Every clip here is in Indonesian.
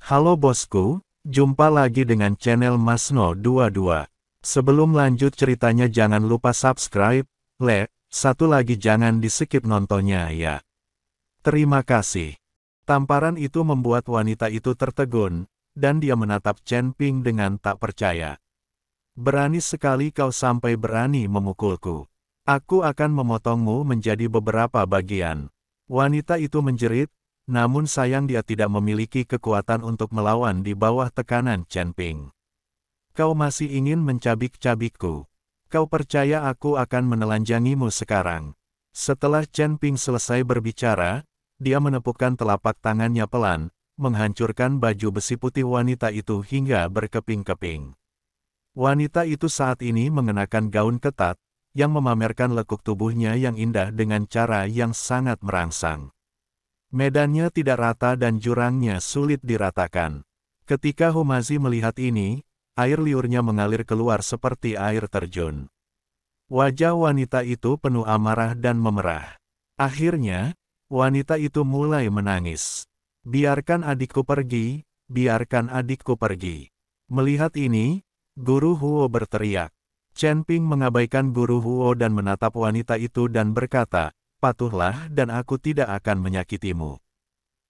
Halo bosku, jumpa lagi dengan channel Masno22. Sebelum lanjut ceritanya jangan lupa subscribe, satu lagi jangan di-skip nontonnya ya. Terima kasih. Tamparan itu membuat wanita itu tertegun, dan dia menatap Chen Ping dengan tak percaya. Berani sekali kau sampai berani memukulku. Aku akan memotongmu menjadi beberapa bagian. Wanita itu menjerit, namun sayang dia tidak memiliki kekuatan untuk melawan di bawah tekanan Chen Ping. Kau masih ingin mencabik-cabikku. Kau percaya aku akan menelanjangimu sekarang. Setelah Chen Ping selesai berbicara, dia menepukkan telapak tangannya pelan, menghancurkan baju besi putih wanita itu hingga berkeping-keping. Wanita itu saat ini mengenakan gaun ketat, yang memamerkan lekuk tubuhnya yang indah dengan cara yang sangat merangsang. Medannya tidak rata dan jurangnya sulit diratakan. Ketika Humazi melihat ini, air liurnya mengalir keluar seperti air terjun. Wajah wanita itu penuh amarah dan memerah. Akhirnya, wanita itu mulai menangis. Biarkan adikku pergi, biarkan adikku pergi. Melihat ini, Guru Huo berteriak. Chen Ping mengabaikan Guru Huo dan menatap wanita itu dan berkata, "Patuhlah dan aku tidak akan menyakitimu.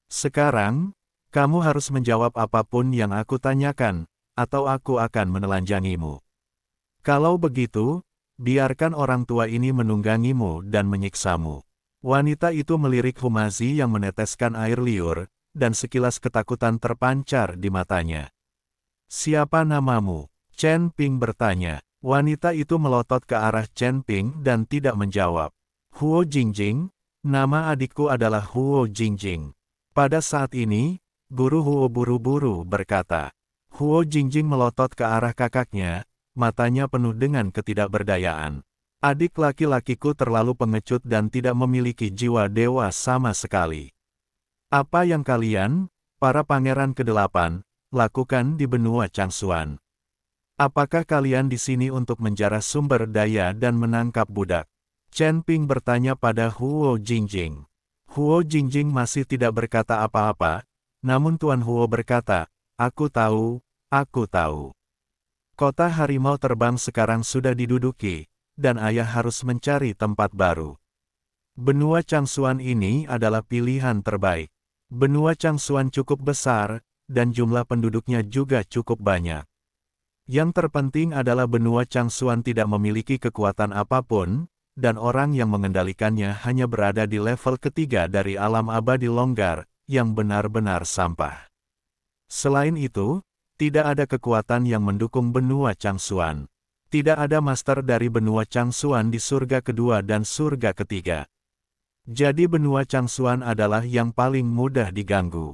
Sekarang, kamu harus menjawab apapun yang aku tanyakan, atau aku akan menelanjangimu. Kalau begitu, biarkan orang tua ini menunggangimu dan menyiksamu." Wanita itu melirik Humazi yang meneteskan air liur, dan sekilas ketakutan terpancar di matanya. "Siapa namamu?" Chen Ping bertanya. Wanita itu melotot ke arah Chen Ping dan tidak menjawab. "Huo Jingjing, nama adikku adalah Huo Jingjing." Pada saat ini, Guru Huo buru-buru berkata. Huo Jingjing melotot ke arah kakaknya, matanya penuh dengan ketidakberdayaan. "Adik laki-lakiku terlalu pengecut dan tidak memiliki jiwa dewa sama sekali. Apa yang kalian, para pangeran ke-8, lakukan di benua Changsuan? Apakah kalian di sini untuk menjarah sumber daya dan menangkap budak?" Chen Ping bertanya pada Huo Jingjing. Huo Jingjing masih tidak berkata apa-apa, namun Tuan Huo berkata, aku tahu. Kota harimau terbang sekarang sudah diduduki, dan ayah harus mencari tempat baru. Benua Changsuan ini adalah pilihan terbaik. Benua Changsuan cukup besar, dan jumlah penduduknya juga cukup banyak. Yang terpenting adalah benua Changsuan tidak memiliki kekuatan apapun, dan orang yang mengendalikannya hanya berada di level ketiga dari alam abadi longgar, yang benar-benar sampah. Selain itu, tidak ada kekuatan yang mendukung benua Changsuan. Tidak ada master dari benua Changsuan di surga kedua dan surga ketiga. Jadi benua Changsuan adalah yang paling mudah diganggu.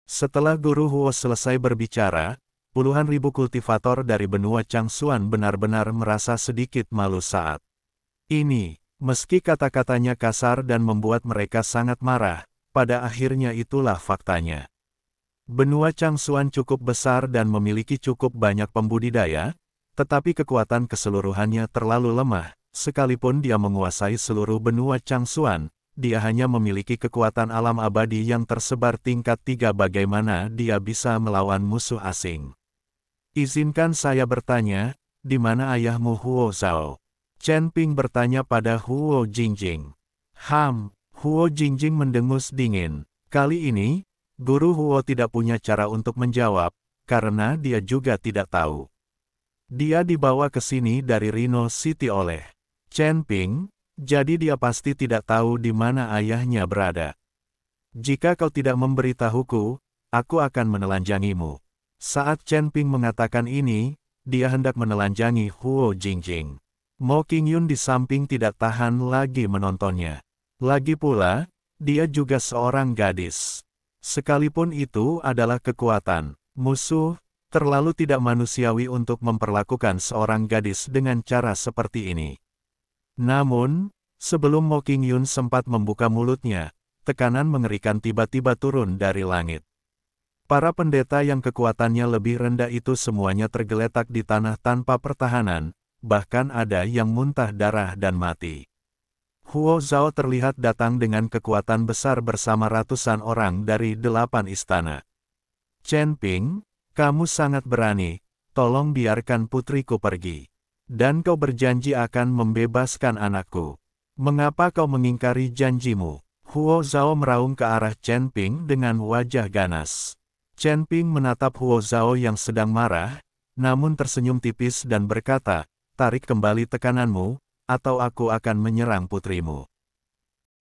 Setelah Guru Huo selesai berbicara, puluhan ribu kultivator dari benua Changsuan benar-benar merasa sedikit malu saat ini. Meski kata-katanya kasar dan membuat mereka sangat marah, pada akhirnya itulah faktanya. Benua Changsuan cukup besar dan memiliki cukup banyak pembudidaya, tetapi kekuatan keseluruhannya terlalu lemah. Sekalipun dia menguasai seluruh benua Changsuan, dia hanya memiliki kekuatan alam abadi yang tersebar tingkat 3. Bagaimana dia bisa melawan musuh asing? Izinkan saya bertanya, di mana ayahmu Huo Zhao? Chen Ping bertanya pada Huo Jingjing. Huo Jingjing mendengus dingin. Kali ini, Guru Huo tidak punya cara untuk menjawab, karena dia juga tidak tahu. Dia dibawa ke sini dari Rhino City oleh Chen Ping, jadi dia pasti tidak tahu di mana ayahnya berada. Jika kau tidak memberitahuku, aku akan menelanjangimu. Saat Chen Ping mengatakan ini, dia hendak menelanjangi Huo Jingjing. Mo Qingyun di samping tidak tahan lagi menontonnya. Lagi pula, dia juga seorang gadis. Sekalipun itu adalah kekuatan musuh, terlalu tidak manusiawi untuk memperlakukan seorang gadis dengan cara seperti ini. Namun, sebelum Mo Qingyun sempat membuka mulutnya, tekanan mengerikan tiba-tiba turun dari langit. Para pendeta yang kekuatannya lebih rendah itu semuanya tergeletak di tanah tanpa pertahanan, bahkan ada yang muntah darah dan mati. Huo Zhao terlihat datang dengan kekuatan besar bersama ratusan orang dari 8 istana. Chen Ping, kamu sangat berani, tolong biarkan putriku pergi. Dan kau berjanji akan membebaskan anakku. Mengapa kau mengingkari janjimu? Huo Zhao meraung ke arah Chen Ping dengan wajah ganas. Chen Ping menatap Huo Zhao yang sedang marah, namun tersenyum tipis dan berkata, tarik kembali tekananmu, atau aku akan menyerang putrimu.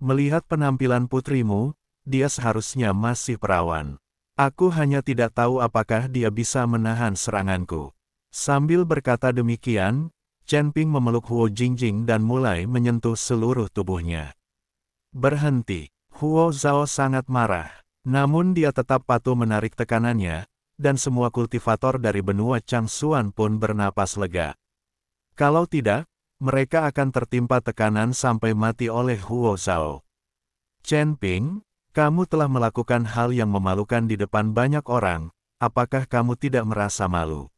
Melihat penampilan putrimu, dia seharusnya masih perawan. Aku hanya tidak tahu apakah dia bisa menahan seranganku. Sambil berkata demikian, Chen Ping memeluk Huo Jingjing dan mulai menyentuh seluruh tubuhnya. Berhenti. Huo Zhao sangat marah. Namun dia tetap patuh menarik tekanannya, dan semua kultivator dari benua Changsuan pun bernapas lega. Kalau tidak, mereka akan tertimpa tekanan sampai mati oleh Huo Zhao. Chen Ping, kamu telah melakukan hal yang memalukan di depan banyak orang, apakah kamu tidak merasa malu?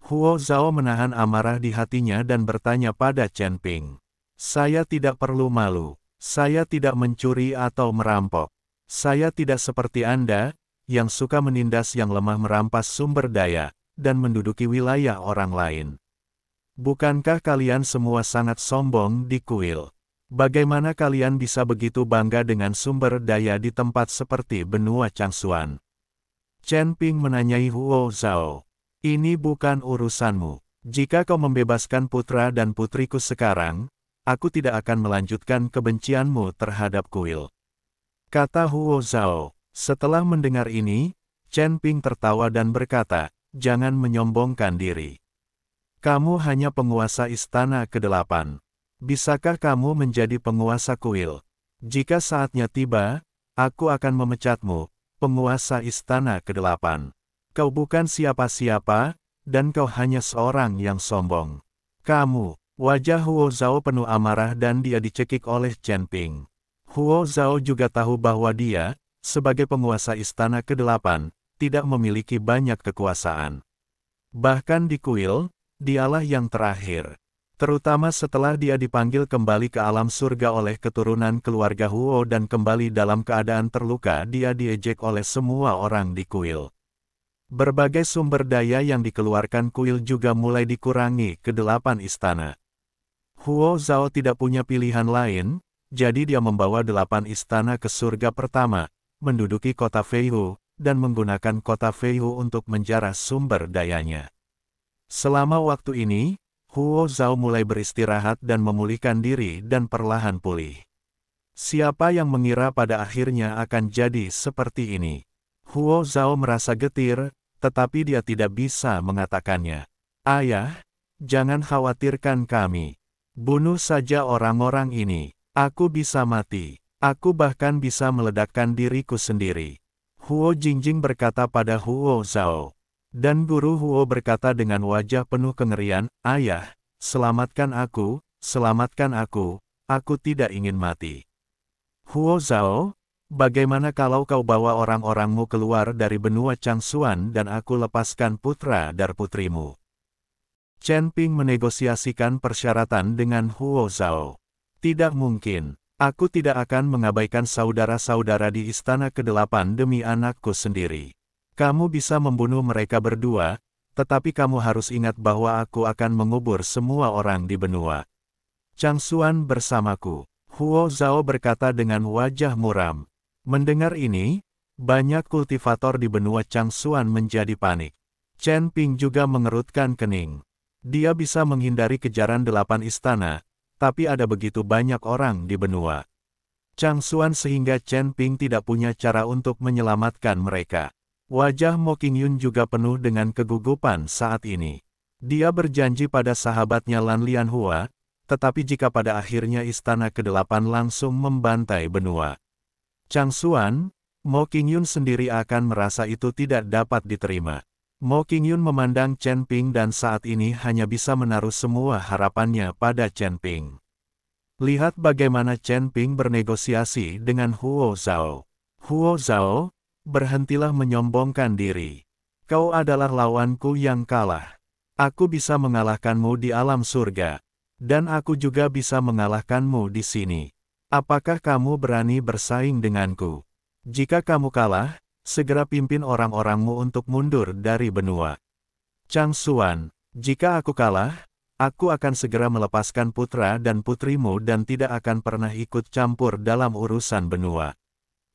Huo Zhao menahan amarah di hatinya dan bertanya pada Chen Ping. Saya tidak perlu malu, saya tidak mencuri atau merampok. Saya tidak seperti Anda, yang suka menindas yang lemah merampas sumber daya, dan menduduki wilayah orang lain. Bukankah kalian semua sangat sombong di kuil? Bagaimana kalian bisa begitu bangga dengan sumber daya di tempat seperti benua Changsuan? Chen Ping menanyai Huo Zhao. Ini bukan urusanmu. Jika kau membebaskan putra dan putriku sekarang, aku tidak akan melanjutkan kebencianmu terhadap kuil. Kata Huo Zhao. Setelah mendengar ini, Chen Ping tertawa dan berkata, jangan menyombongkan diri. Kamu hanya penguasa istana ke-8. Bisakah kamu menjadi penguasa kuil? Jika saatnya tiba, aku akan memecatmu, penguasa istana ke-8. Kau bukan siapa-siapa, dan kau hanya seorang yang sombong. Kamu, wajah Huo Zhao penuh amarah dan dia dicekik oleh Chen Ping. Huo Zhao juga tahu bahwa dia, sebagai penguasa istana ke-8, tidak memiliki banyak kekuasaan. Bahkan di kuil, dialah yang terakhir. Terutama setelah dia dipanggil kembali ke alam surga oleh keturunan keluarga Huo dan kembali dalam keadaan terluka, dia diejek oleh semua orang di kuil. Berbagai sumber daya yang dikeluarkan kuil juga mulai dikurangi ke 8 istana. Huo Zhao tidak punya pilihan lain, jadi dia membawa 8 istana ke surga pertama, menduduki kota Feihu, dan menggunakan kota Feihu untuk menjarah sumber dayanya. Selama waktu ini, Huo Zhao mulai beristirahat dan memulihkan diri dan perlahan pulih. Siapa yang mengira pada akhirnya akan jadi seperti ini? Huo Zhao merasa getir, tetapi dia tidak bisa mengatakannya. Ayah, jangan khawatirkan kami. Bunuh saja orang-orang ini. Aku bisa mati. Aku bahkan bisa meledakkan diriku sendiri. Huo Jingjing berkata pada Huo Zhao. Dan guru Huo berkata dengan wajah penuh kengerian, Ayah, selamatkan aku tidak ingin mati. Huo Zhao, bagaimana kalau kau bawa orang-orangmu keluar dari benua Changsuan dan aku lepaskan putra dan putrimu? Chen Ping menegosiasikan persyaratan dengan Huo Zhao. Tidak mungkin. Aku tidak akan mengabaikan saudara-saudara di istana ke-8 demi anakku sendiri. Kamu bisa membunuh mereka berdua, tetapi kamu harus ingat bahwa aku akan mengubur semua orang di benua Changsuan bersamaku. Huo Zhao berkata dengan wajah muram. Mendengar ini, banyak kultivator di benua Changsuan menjadi panik. Chen Ping juga mengerutkan kening. Dia bisa menghindari kejaran 8 istana, tapi ada begitu banyak orang di benua Changsuan sehingga Chen Ping tidak punya cara untuk menyelamatkan mereka. Wajah Mo Qingyun juga penuh dengan kegugupan saat ini. Dia berjanji pada sahabatnya Lan Lianhua, tetapi jika pada akhirnya istana ke-8 langsung membantai benua Changsuan, Mo Qingyun sendiri akan merasa itu tidak dapat diterima. Mo Qingyun memandang Chen Ping dan saat ini hanya bisa menaruh semua harapannya pada Chen Ping. Lihat bagaimana Chen Ping bernegosiasi dengan Huo Zhao. Huo Zhao, berhentilah menyombongkan diri. Kau adalah lawanku yang kalah. Aku bisa mengalahkanmu di alam surga. Dan aku juga bisa mengalahkanmu di sini. Apakah kamu berani bersaing denganku? Jika kamu kalah, segera pimpin orang-orangmu untuk mundur dari benua. Chang Xuan, jika aku kalah, aku akan segera melepaskan putra dan putrimu dan tidak akan pernah ikut campur dalam urusan benua.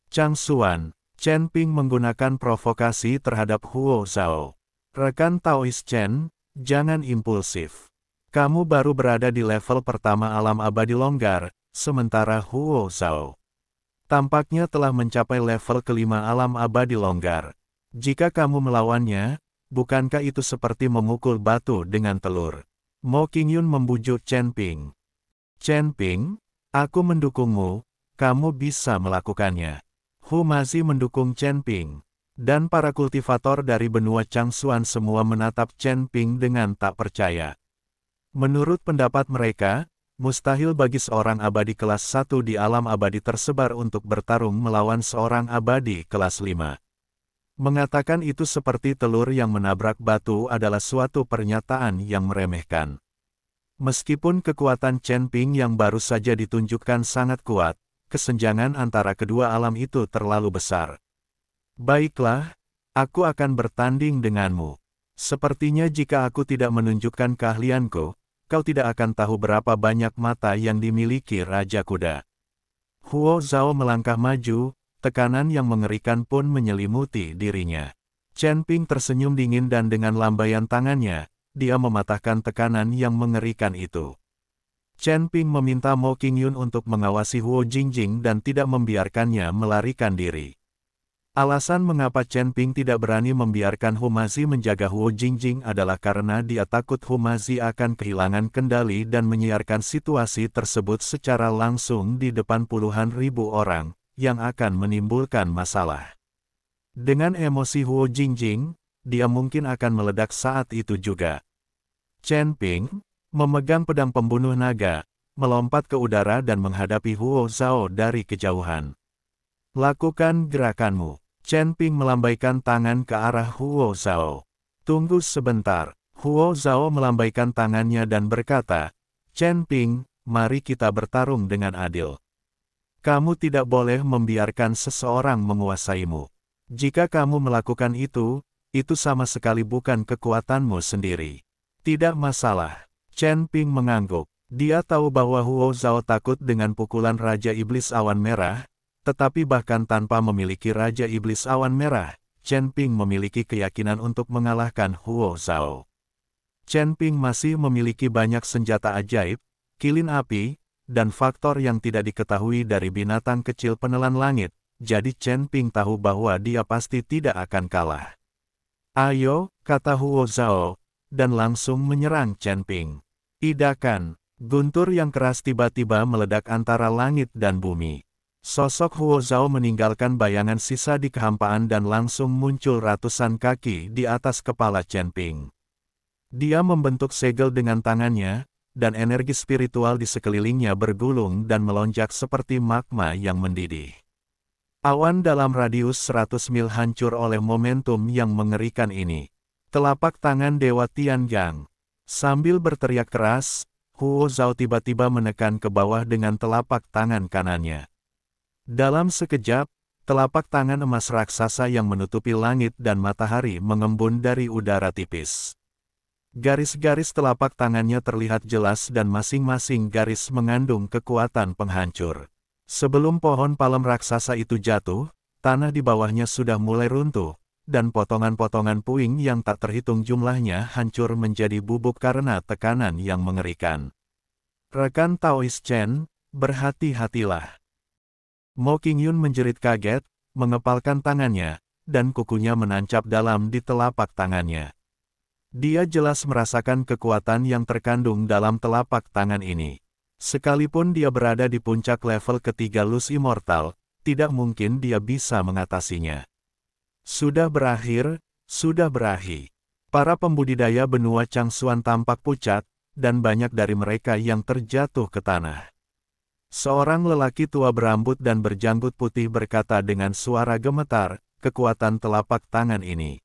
Chang Xuan, Chen Ping menggunakan provokasi terhadap Huo Zhao. Rekan Taoist Chen, jangan impulsif. Kamu baru berada di level pertama alam abadi longgar, sementara Huo Zhao tampaknya telah mencapai level kelima alam abadi longgar. Jika kamu melawannya, bukankah itu seperti memukul batu dengan telur? Mo Qingyun membujuk Chen Ping. Chen Ping, aku mendukungmu, kamu bisa melakukannya. Hu Mazi mendukung Chen Ping. Dan para kultivator dari benua Chang Xuan semua menatap Chen Ping dengan tak percaya. Menurut pendapat mereka, mustahil bagi seorang abadi kelas 1 di alam abadi tersebar untuk bertarung melawan seorang abadi kelas 5. Mengatakan itu seperti telur yang menabrak batu adalah suatu pernyataan yang meremehkan. Meskipun kekuatan Chen Ping yang baru saja ditunjukkan sangat kuat, kesenjangan antara kedua alam itu terlalu besar. Baiklah, aku akan bertanding denganmu. Sepertinya jika aku tidak menunjukkan keahlianku, kau tidak akan tahu berapa banyak mata yang dimiliki Raja Kuda. Huo Zhao melangkah maju, tekanan yang mengerikan pun menyelimuti dirinya. Chen Ping tersenyum dingin dan dengan lambaian tangannya, dia mematahkan tekanan yang mengerikan itu. Chen Ping meminta Mo Qingyun untuk mengawasi Huo Jingjing dan tidak membiarkannya melarikan diri. Alasan mengapa Chen Ping tidak berani membiarkan Hu Mazi menjaga Huo Jingjing adalah karena dia takut Hu Mazi akan kehilangan kendali dan menyiarkan situasi tersebut secara langsung di depan puluhan ribu orang, yang akan menimbulkan masalah. Dengan emosi Huo Jingjing, dia mungkin akan meledak saat itu juga. Chen Ping, memegang pedang pembunuh naga, melompat ke udara dan menghadapi Huo Zhao dari kejauhan. Lakukan gerakanmu. Chen Ping melambaikan tangan ke arah Huo Zhao. Tunggu sebentar. Huo Zhao melambaikan tangannya dan berkata, Chen Ping, mari kita bertarung dengan adil. Kamu tidak boleh membiarkan seseorang menguasaimu. Jika kamu melakukan itu sama sekali bukan kekuatanmu sendiri. Tidak masalah. Chen Ping mengangguk. Dia tahu bahwa Huo Zhao takut dengan pukulan Raja Iblis Awan Merah, tetapi bahkan tanpa memiliki Raja Iblis Awan Merah, Chen Ping memiliki keyakinan untuk mengalahkan Huo Zhao. Chen Ping masih memiliki banyak senjata ajaib, kilin api, dan faktor yang tidak diketahui dari binatang kecil penelan langit, jadi Chen Ping tahu bahwa dia pasti tidak akan kalah. Ayo, kata Huo Zhao, dan langsung menyerang Chen Ping. Idakan, guntur yang keras tiba-tiba meledak antara langit dan bumi. Sosok Huo Zhao meninggalkan bayangan sisa di kehampaan dan langsung muncul ratusan kaki di atas kepala Chen Ping. Dia membentuk segel dengan tangannya, dan energi spiritual di sekelilingnya bergulung dan melonjak seperti magma yang mendidih. Awan dalam radius 100 mil hancur oleh momentum yang mengerikan ini. Telapak tangan Dewa Tiangang. Sambil berteriak keras, Huo Zhao tiba-tiba menekan ke bawah dengan telapak tangan kanannya. Dalam sekejap, telapak tangan emas raksasa yang menutupi langit dan matahari mengembun dari udara tipis. Garis-garis telapak tangannya terlihat jelas dan masing-masing garis mengandung kekuatan penghancur. Sebelum pohon palem raksasa itu jatuh, tanah di bawahnya sudah mulai runtuh, dan potongan-potongan puing yang tak terhitung jumlahnya hancur menjadi bubuk karena tekanan yang mengerikan. Rekan Taoist Chen, berhati-hatilah. Mo Qingyun menjerit kaget, mengepalkan tangannya, dan kukunya menancap dalam di telapak tangannya. Dia jelas merasakan kekuatan yang terkandung dalam telapak tangan ini. Sekalipun dia berada di puncak level ketiga Lus Immortal, tidak mungkin dia bisa mengatasinya. Sudah berakhir, sudah berakhir. Para pembudidaya benua Chang Xuan tampak pucat, dan banyak dari mereka yang terjatuh ke tanah. Seorang lelaki tua berambut dan berjanggut putih berkata dengan suara gemetar, kekuatan telapak tangan ini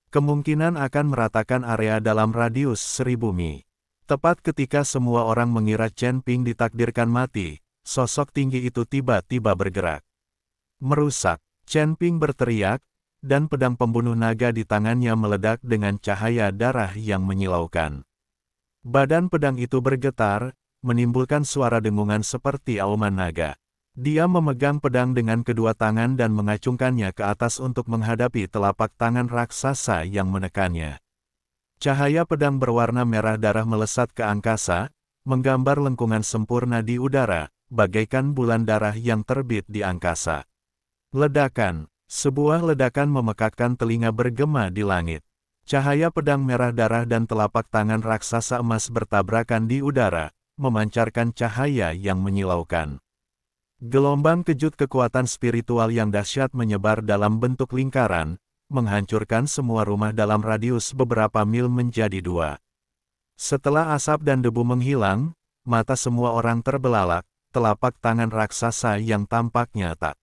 kemungkinan akan meratakan area dalam radius 1000 mi. Tepat ketika semua orang mengira Chen Ping ditakdirkan mati, sosok tinggi itu tiba-tiba bergerak. Merusak, Chen Ping berteriak, dan pedang pembunuh naga di tangannya meledak dengan cahaya darah yang menyilaukan. Badan pedang itu bergetar, menimbulkan suara dengungan seperti auman naga. Dia memegang pedang dengan kedua tangan dan mengacungkannya ke atas untuk menghadapi telapak tangan raksasa yang menekannya. Cahaya pedang berwarna merah darah melesat ke angkasa, menggambar lengkungan sempurna di udara, bagaikan bulan darah yang terbit di angkasa. Ledakan. Sebuah ledakan memekakkan telinga bergema di langit. Cahaya pedang merah darah dan telapak tangan raksasa emas bertabrakan di udara, memancarkan cahaya yang menyilaukan. Gelombang kejut kekuatan spiritual yang dahsyat menyebar dalam bentuk lingkaran, menghancurkan semua rumah dalam radius beberapa mil menjadi dua. Setelah asap dan debu menghilang, mata semua orang terbelalak, telapak tangan raksasa yang tampaknya tak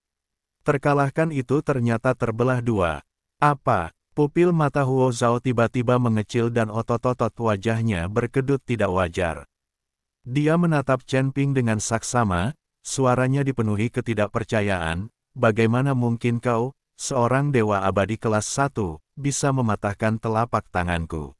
terkalahkan itu ternyata terbelah dua. Apa? Pupil mata Huo Zhao tiba-tiba mengecil dan otot-otot wajahnya berkedut tidak wajar. Dia menatap Chen Ping dengan saksama, suaranya dipenuhi ketidakpercayaan, bagaimana mungkin kau, seorang dewa abadi kelas 1, bisa mematahkan telapak tanganku?